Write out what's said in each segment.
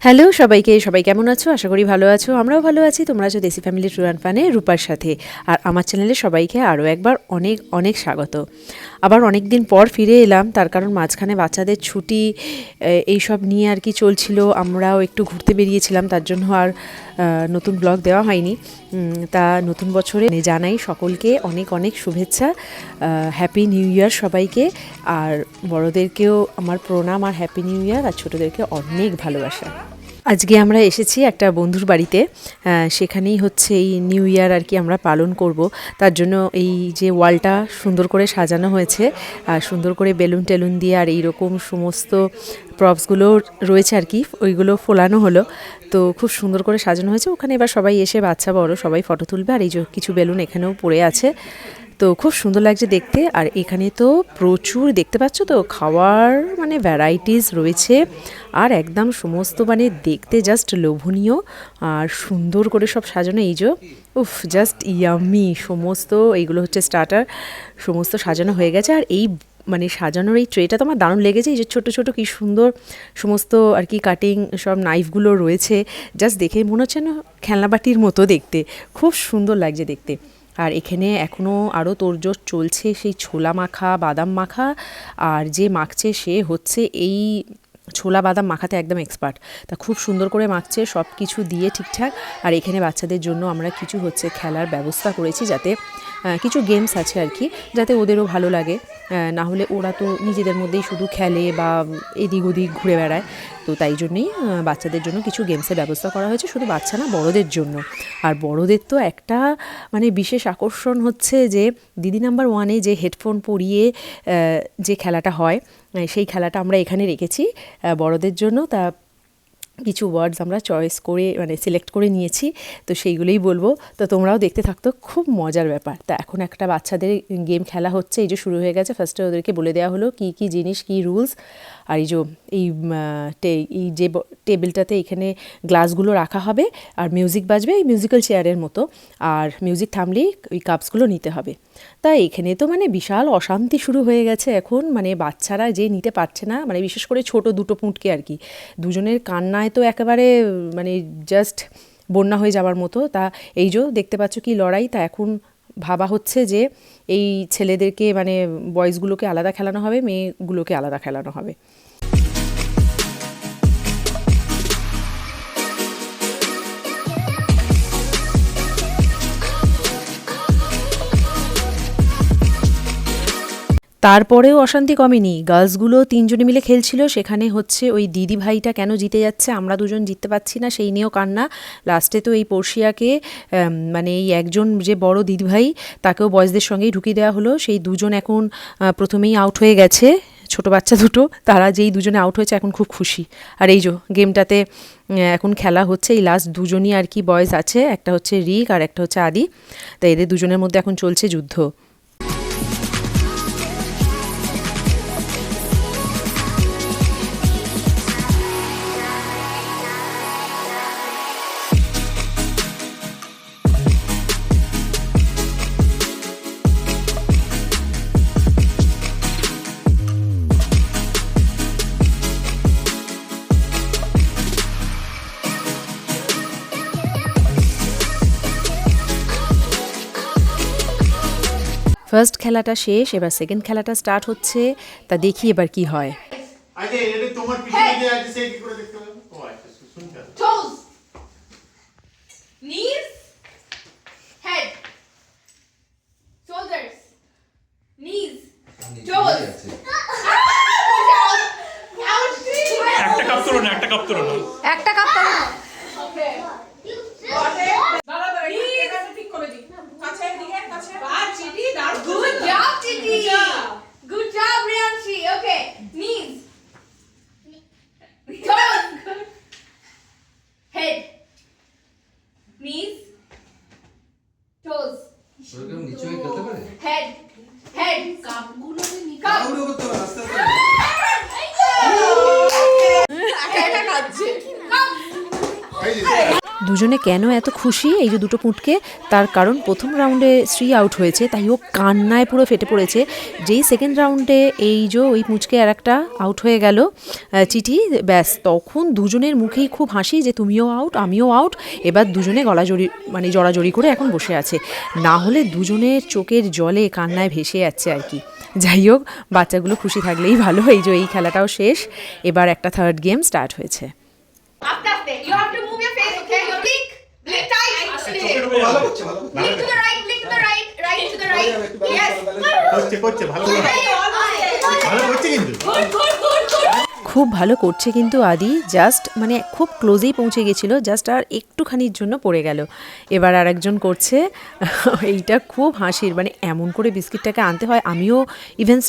Hello সবাইকে, সবাই কেমন আছো? আশা করি ভালো আছো। আমরাও ভালো আছি। তোমরা আছো দেশি ফ্যামিলি ট্যুর অ্যান্ড ফানে রূপার সাথে। আর আমার চ্যানেলে সবাইকে আরও একবার অনেক অনেক স্বাগত। আবার অনেক দিন পর ফিরে এলাম, তার কারণ মাঝখানে বাচ্চাদের ছুটি এইসব নিয়ে আর কি চলছিল। আমরাও একটু ঘুরতে বেরিয়েছিলাম, তার জন্য আর নতুন ব্লগ দেওয়া হয়নি। তা নতুন বছরে জানাই সকলকে অনেক অনেক শুভেচ্ছা, হ্যাপি নিউ ইয়ার সবাইকে। আর বড়োদেরকেও আমার প্রণাম আর হ্যাপি নিউ ইয়ার, আর ছোটোদেরকে অনেক ভালোবাসা। আজকে আমরা এসেছি একটা বন্ধুর বাড়িতে, সেখানেই হচ্ছে এই নিউ ইয়ার আর কি আমরা পালন করব। তার জন্য এই যে ওয়ালটা সুন্দর করে সাজানো হয়েছে, আর সুন্দর করে বেলুন টেলুন দিয়ে, আর এইরকম সমস্ত প্রপসগুলো রয়েছে আর কি, ওইগুলো ফোলানো হলো। তো খুব সুন্দর করে সাজানো হয়েছে। ওখানে এবার সবাই এসে, বাচ্চা বড় সবাই ফটো তুলবে। আর এই যে কিছু বেলুন এখানেও পড়ে আছে, তো খুব সুন্দর লাগছে দেখতে। আর এখানে তো প্রচুর দেখতে পাচ্ছ তো খাওয়ার মানে ভ্যারাইটিস রয়েছে, আর একদম সমস্ত মানে দেখতে জাস্ট লোভনীয় আর সুন্দর করে সব সাজানো। এই যে জাস্ট ইয়াম্মি সমস্ত, এইগুলো হচ্ছে স্টার্টার, সমস্ত সাজানো হয়ে গেছে। আর এই মানে সাজানোর এই ট্রেটা তো আমার দারুণ লেগেছে। এই যে ছোটো ছোটো কী সুন্দর সমস্ত আর কি কাটিং সব নাইফগুলো রয়েছে, জাস্ট দেখে মনে হচ্ছে না খেলনাবাটির মতো দেখতে, খুব সুন্দর লাগছে দেখতে। আর এখানে এখনও আরও তোড়জোড় চলছে, সেই ছোলা মাখা, বাদাম মাখা। আর যে মাখছে সে হচ্ছে এই ছোলা বাদাম মাখাতে একদম এক্সপার্ট। তা খুব সুন্দর করে মাখছে সব কিছু দিয়ে ঠিকঠাক। আর এখানে বাচ্চাদের জন্য আমরা কিছু হচ্ছে খেলার ব্যবস্থা করেছি, যাতে কিছু গেমস আছে আর কি, যাতে ওদেরও ভালো লাগে। না হলে ওরা তো নিজেদের মধ্যেই শুধু খেলে বা এদিক ওদিক ঘুরে বেড়ায়। তো তাই জন্যেই বাচ্চাদের জন্য কিছু গেমসের ব্যবস্থা করা হয়েছে, শুধু বাচ্চা না বড়োদের জন্য। আর বড়োদের তো একটা মানে বিশেষ আকর্ষণ হচ্ছে যে দিদি নাম্বার ওয়ানে যে হেডফোন পরিয়ে যে খেলাটা হয়, সেই খেলাটা আমরা এখানে রেখেছি বড়োদের জন্য। তা কিছু ওয়ার্ডস আমরা চয়েস করে মানে সিলেক্ট করে নিয়েছি, তো সেইগুলোই বলবো। তো তোমরাও দেখতে থাকতো, খুব মজার ব্যাপার। তা এখন একটা বাচ্চাদের গেম খেলা হচ্ছে, এই যে শুরু হয়ে গেছে। ফার্স্টে ওদেরকে বলে দেওয়া হলো কী কী জিনিস, কী রুলস। আর এই যে এই যে টেবিলটাতে এখানে গ্লাসগুলো রাখা হবে, আর মিউজিক বাজবে এই মিউজিক্যাল চেয়ারের মতো, আর মিউজিক থামলেই ওই কাপসগুলো নিতে হবে। তাই এখানে তো মানে বিশাল অশান্তি শুরু হয়ে গেছে এখন, মানে বাচ্চারা যে নিতে পারছে না, মানে বিশেষ করে ছোট দুটো পুঁটকে আর কি, দুজনের কান্নায় তো একেবারে মানে জাস্ট বন্যা হয়ে যাওয়ার মতো। তা এই যে দেখতে পাচ্ছ কি লড়াই। তা এখন ভাবা হচ্ছে যে এই ছেলেদেরকে মানে বয়েজগুলোকে আলাদা খেলানো হবে, মেয়েগুলোকে আলাদা খেলানো হবে। তারপরেও অশান্তি কমেনি, গার্লসগুলো তিনজনে মিলে খেলছিল। সেখানে হচ্ছে ওই দিদি ভাইটা কেন জিতে যাচ্ছে, আমরা দুজন জিততে পারছি না, সেই নিয়েও কান্না। লাস্টে তো এই পড়শিয়াকে মানে এই একজন যে বড় দিদি ভাই, তাকেও বয়েজদের সঙ্গেই ঢুকিয়ে দেওয়া হলো। সেই দুজন এখন প্রথমেই আউট হয়ে গেছে, ছোট বাচ্চা দুটো। তারা যেই দুজনে আউট হয়েছে এখন খুব খুশি। আর এই যে গেমটাতে এখন খেলা হচ্ছে, এই লাস্ট দুজনই আর কি বয়েজ আছে, একটা হচ্ছে রিক আর একটা হচ্ছে আদি। তা এদের দুজনের মধ্যে এখন চলছে যুদ্ধ। ফার্স্ট খেলাটা শেষ, এবার সেকেন্ড খেলাটা স্টার্ট হচ্ছে। তা দেখি এবার কি হয়। একটা কাপ তোলো না। Good job, Rianshi. Okay, knees. Toes. Head. Knees. Toes. Head. Head. Cup. Cup. দুজনে কেন এত খুশি এই যে দুটো পুঁটকে, তার কারণ প্রথম রাউন্ডে শ্রী আউট হয়েছে, তাই ও কান্নায় পুরো ফেটে পড়েছে। যেই সেকেন্ড রাউন্ডে এই যে ওই পুঁচকে আর একটা আউট হয়ে গেল চিঠি, ব্যাস তখন দুজনের মুখেই খুব হাসি যে তুমিও আউট আমিও আউট। এবার দুজনে জড়াজড়ি করে এখন বসে আছে, না হলে দুজনের চোখের জলে কান্নায় ভেসে যাচ্ছে আর কি। যাই হোক, বাচ্চাগুলো খুশি থাকলেই ভালো। এই যে এই খেলাটাও শেষ, এবার একটা থার্ড গেম স্টার্ট হয়েছে। After that, you have to move your face, okay? You blink tight. ভালো করছে, ভালো করছে। Blink to the right, right to the right. Yes. করছে ভালো করছে কিন্তু। খুব ভালো করছে কিন্তু আদি, জাস্ট খুব ক্লোজেই পৌঁছে গেছিলো, জাস্ট আর একটুখানির জন্য পড়ে গেল। এবার আর একজন করছে, এইটা খুব হাসির, এমন করে বিস্কিটটাকে আনতে হয়। আমিও ইভেন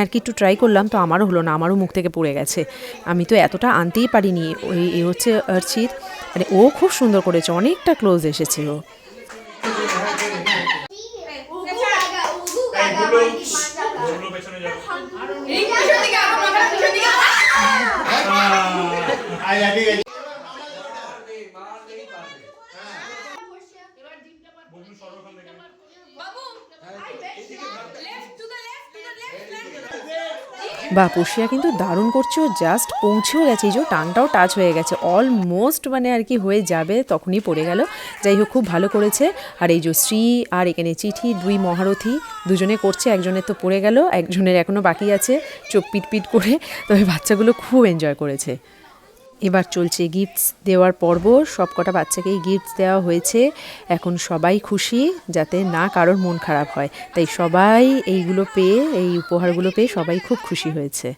আর কি একটু ট্রাই করলাম, তো আমারও হলো না, আমারও মুখ থেকে পড়ে গেছে। আমি তো এতটা আনতেই পারিনি। এ হচ্ছে অর্চিত, ও খুব সুন্দর করেছে, অনেকটা ক্লোজ এসেছে ও। বা পুষিয়া কিন্তু দারুণ করছে, ও জাস্ট পৌঁছেও গেছে, এই যে টাংটাও টাচ হয়ে গেছে অলমোস্ট, আর কি হয়ে যাবে, তখনই পড়ে গেল। যাই হোক, খুব ভালো করেছে। আর এই যে শ্রী আর এখানে চিঠি, দুই মহারথী, দুজনে করছে, একজনের তো পড়ে গেল, একজনের এখনও বাকি আছে, চোখ পিট করে। তবে বাচ্চাগুলো খুব এনজয় করেছে। এবার চলছে গিফটস দেওয়ার পর্ব, সব কটা বাচ্চাকেই গিফটস দেওয়া হয়েছে। এখন সবাই খুশি, যাতে না কারোর মন খারাপ হয়, তাই সবাই এইগুলো পেয়ে, এই উপহারগুলো পেয়ে সবাই খুব খুশি হয়েছে।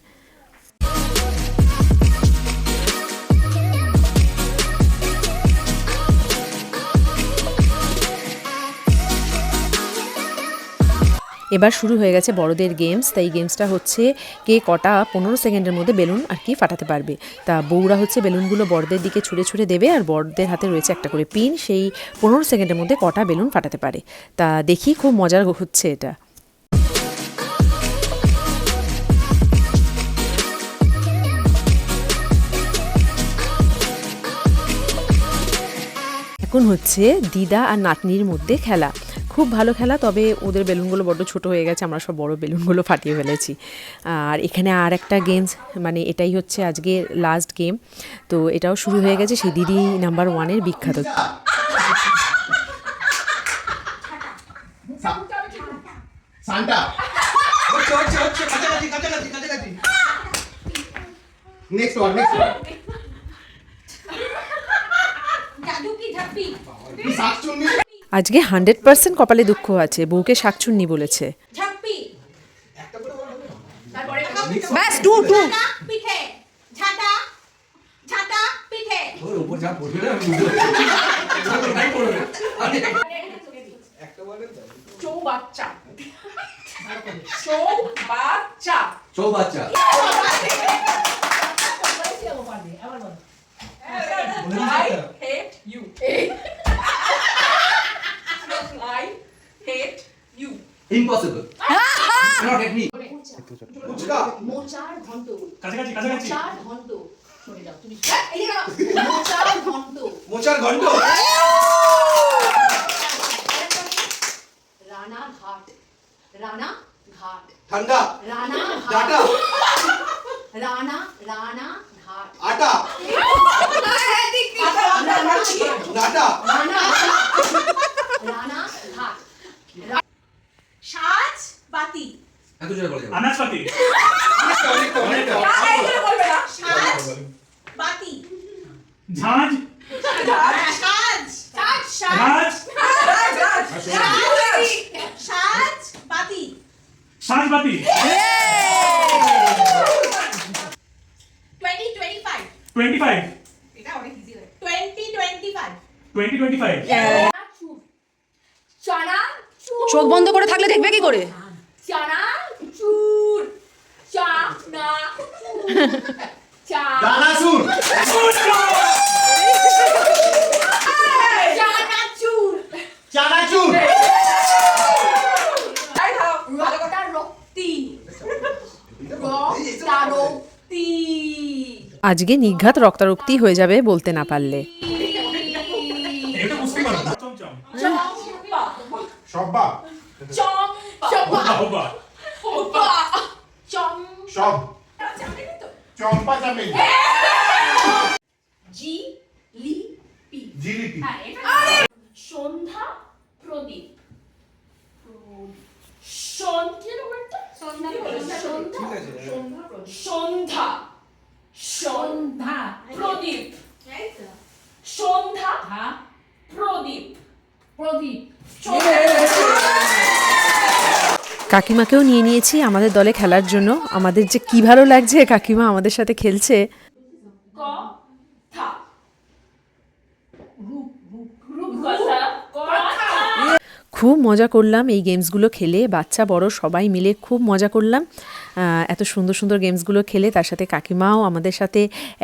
এবার শুরু হয়ে গেছে বড়দের গেমস। তাই গেমসটা হচ্ছে কে কটা 15 সেকেন্ডের মধ্যে বেলুন আর কি ফাটাতে পারবে। তা বউরা হচ্ছে বেলুনগুলো বড়দের দিকে ছুঁড়ে ছুঁড়ে দেবে, আর বড়দের হাতে রয়েছে একটা করে পিন, সেই 15 সেকেন্ডের মধ্যে কটা বেলুন ফাটাতে পারে। তা দেখি, খুব মজার হচ্ছে এটা। এখন হচ্ছে দিদা আর নাতনির মধ্যে খেলা, খুব ভালো খেলা। তবে ওদের বেলুনগুলো বড্ড ছোট হয়ে গেছে, আমরা সব বড় বেলুনগুলো ফাটিয়ে ফেলেছি। আর এখানে আর একটা গেমস, এটাই হচ্ছে আজকে লাস্ট গেম। তো এটাও শুরু হয়ে গেছে, সেই দিদি নাম্বার 1-এর বিখ্যাত। সান্টা হচ্ছে কাছাকাছি নেক্সট ওয়ান আজকে 100% কপালে দুঃখ আছে, বউকে শাকচুন্নি বলেছে। ব্যাস, টু পিঠে ঝাঁটা ঝাঁটা পিঠে। ওর উপর যা পড়বে না, চৌবাচ্চা চৌবাচ্চা চৌবাচ্চা I hate you. I hate you. Impossible not at me উচকা মোচার ঘন্ট কাছাকাছি মোচার ঘন্ট সরে যাও তুমি এই যে মোচার ঘন্ট মোচার ঘন্ট রানা ঘাট রানা ঘাট ঠান্ডা রানা ডাটা রানা রানা ঘাট আটা ডাটা রানা ঘাট সাজ বাতি এত জোরে বলে যাবে আনাজপাতি সাজ বাতি ঝাঁজ সাজ সাজ রাজ সাজ বাতি সাজবাতি 25 এটা অনেক ইজি হয় 2025 চানা চোখ বন্ধ করে থাকলে দেখবে কি করে? চানা চুর চানা দানাসুর চানাচুর চানাচুর রক্তা রক্তি রক্তা রক্তি আজকে নিঘাত রক্তারক্তি হয়ে যাবে বলতে না পারলে। সব্বা বাবা সব চম্পা চামেলি জিলিপি জিলিপি হ্যাঁ এটা সন্ধ্যা প্রদীপ সন্ধ্যের ওপরটা সন্ধ্যা ঠিক আছে সন্ধ্যা সন্ধ্যা প্রদীপ সন্ধ্যা প্রদীপ প্রদীপ কাকিমাকেও নিয়ে নিয়েছি আমাদের দলে খেলার জন্য। আমাদের যে কি ভালো লাগছে কাকিমা আমাদের সাথে খেলছে। কথা রূপকথা কথা খুব মজা করলাম এই গেমসগুলো খেলে, বাচ্চা বড় সবাই মিলে খুব মজা করলাম এত সুন্দর সুন্দর গেমসগুলো খেলে। তার সাথে কাকিমাও আমাদের সাথে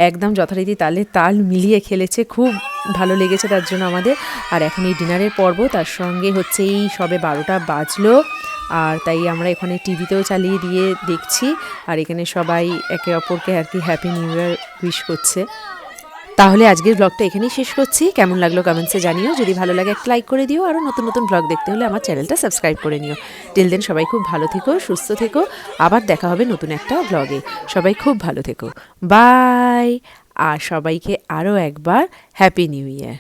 একদম যথারীতি তালে তাল মিলিয়ে খেলেছে, খুব ভালো লেগেছে তার জন্য আমাদের। আর এখন এই ডিনারের পর্ব, তার সঙ্গে হচ্ছে এই সবে 12টা বাজলো, আর তাই আমরা এখানে টিভিতেও চালিয়ে দিয়ে দেখছি। আর এখানে সবাই একে অপরকে আর কি হ্যাপি নিউ ইয়ার উইশ করছে। তাহলে আজকের ব্লগটা এখানেই শেষ করছি। কেমন লাগলো কমেন্টসে জানিও, যদি ভালো লাগে একটা লাইক করে দিও। আরও নতুন নতুন ব্লগ দেখতে হলে আমার চ্যানেলটা সাবস্ক্রাইব করে নিও। টিল দেন সবাই খুব ভালো থেকো, সুস্থ থেকো। আবার দেখা হবে নতুন একটা ব্লগে। সবাই খুব ভালো থেকো, বাই। আর সবাইকে আরও একবার হ্যাপি নিউ ইয়ার।